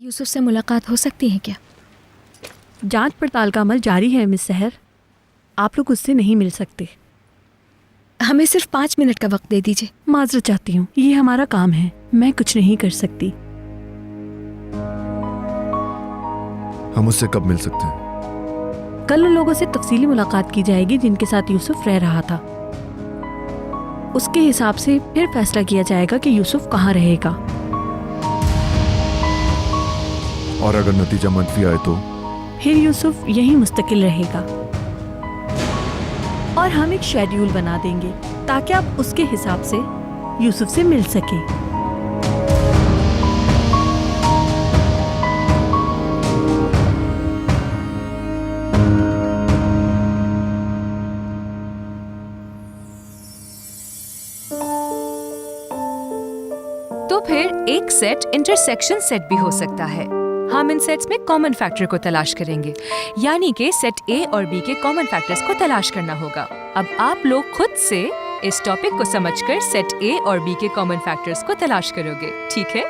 यूसुफ से मुलाकात हो सकती है क्या? जांच पड़ताल का अमल जारी है मिस सहर, आप लोग उससे नहीं मिल सकते। हमें सिर्फ 5 मिनट का वक्त दे दीजिए। माजरत चाहती हूँ, ये हमारा काम है, मैं कुछ नहीं कर सकती। हम उससे कब मिल सकते हैं? कल उन लोगों से तफसीली मुलाकात की जाएगी जिनके साथ यूसुफ रह रहा था। उसके हिसाब से फिर फैसला किया जाएगा कि यूसुफ कहाँ रहेगा। और अगर नतीजा मंफी आए तो? फिर यूसुफ यहीं मुस्तकिल रहेगा और हम एक शेड्यूल बना देंगे ताकि आप उसके हिसाब से यूसुफ से मिल सके। तो फिर एक सेट इंटरसेक्शन सेट भी हो सकता है। हम इन सेट्स में कॉमन फैक्टर को तलाश करेंगे, यानी कि सेट ए और बी के कॉमन फैक्टर्स को तलाश करना होगा। अब आप लोग खुद से इस टॉपिक को समझकर सेट ए और बी के कॉमन फैक्टर्स को तलाश करोगे, ठीक है?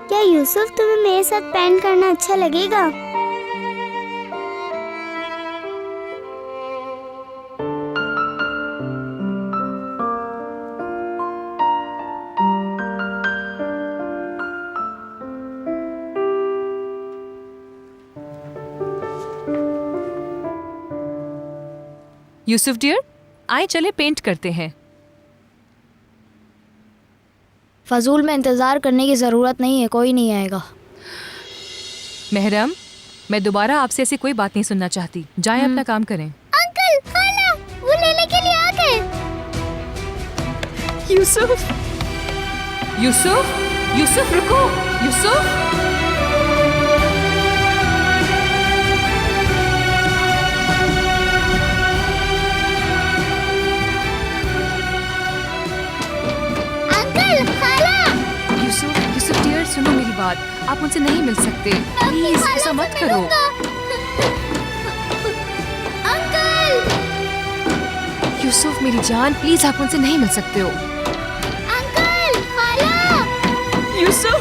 क्या यूसुफ तुम्हें मेरे साथ पैंट करना अच्छा लगेगा? यूसुफ डियर, आए चले पेंट करते हैं। फजूल में इंतजार करने की जरूरत नहीं है, कोई नहीं आएगा। महरम, मैं दोबारा आपसे ऐसी कोई बात नहीं सुनना चाहती। जाएं अपना काम करें। अंकल, खाला, वो लेने के लिए आ गए। यूसुफ, यूसुफ, यूसुफ रुको, यूसुफ। अंकल, खाला। यूसुफ, यूसुफ डियर, सुनो मेरी बात, आप मुझसे नहीं मिल सकते। प्लीज ऐसा मत करो। अंकल, यूसुफ मेरी जान, प्लीज आप मुझसे नहीं मिल सकते हो। अंकल, खाला। यूसुफ,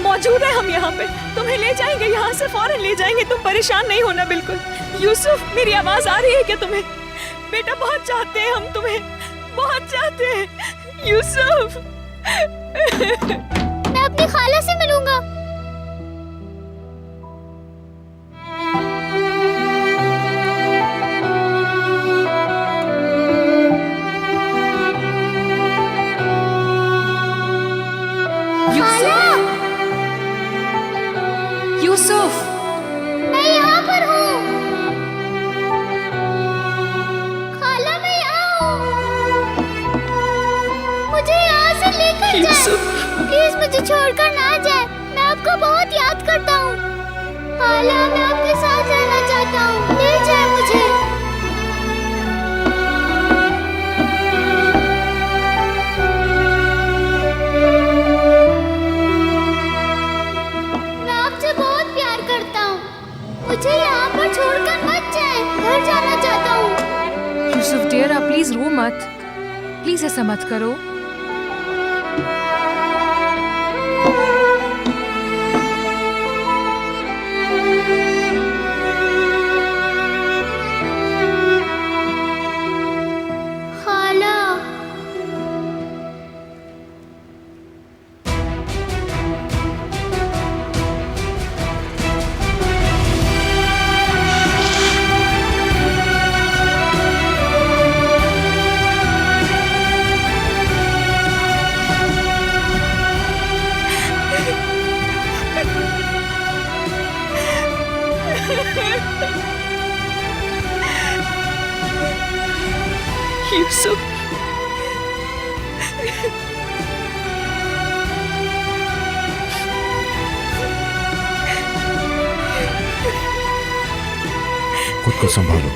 मौजूद है हम यहाँ पे, तुम्हें ले जाएंगे, यहाँ से फौरन ले जाएंगे, तुम परेशान नहीं होना बिल्कुल। यूसुफ, मेरी आवाज आ रही है क्या तुम्हें? बेटा बहुत चाहते हैं हम तुम्हें, बहुत चाहते हैं यूसुफ। मैं अपनी खाला से मिलूंगा। यूसुफ, मैं यहाँ पर हूँ। खाला, मैं यहाँ हूँ। मुझे यहाँ से लेकर जाए। प्लीज मुझे छोड़कर ना जाए, मैं आपको बहुत याद करता हूँ। खाला, मैं आपके साथ रहना चाहता हूँ, ले जाए मुझे। मैं आपसे बहुत प्यार करता हूँ, मुझे यहाँ पर छोड़कर मत जाए, घर जाना चाहता हूँ। यूसुफ डियर, आप प्लीज रो मत, प्लीज ऐसा मत करो। खाला, यूसुफ, खुद को संभालो।